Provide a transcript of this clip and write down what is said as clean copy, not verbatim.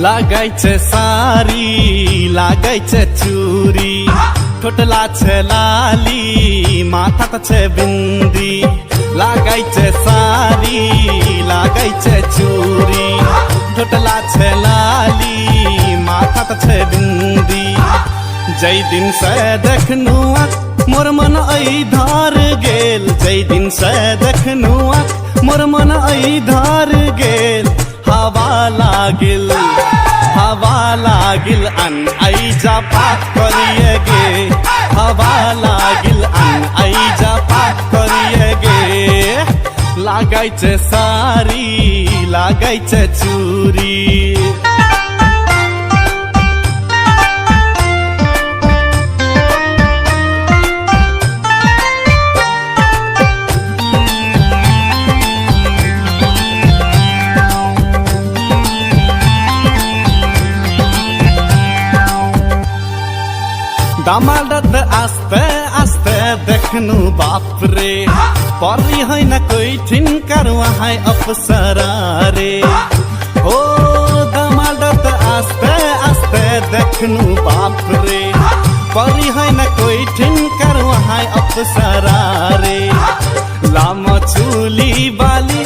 लागाइछे सारी लागाइछे चूरी ठोटला छे लाली माथा त छे बिंदी लागाइछे सारी लागाइछे चूरी ठोटला छे लाली माथा त छे बिंदी जै दिन से देखनु मोर मन ऐ धार गेल जै दिन से देखनु मोर मन ऐ धार गेल हवा लागिल अन आइजा पाठ करिए गे हवा लागिल अन आइजा पाठ करिए गे लागाइछे सारी लागाइछे चूरी दामादत आस्ते आस्ते देखनु बाप रे परी होइन कोई ठिनकर वहाँ अप्सरा रे हो दामादत आस्ते आस्ते देखनु बाप रे परी होइन कोई ठिनकर वहाँ अप्सरा रे लामो चुली बाली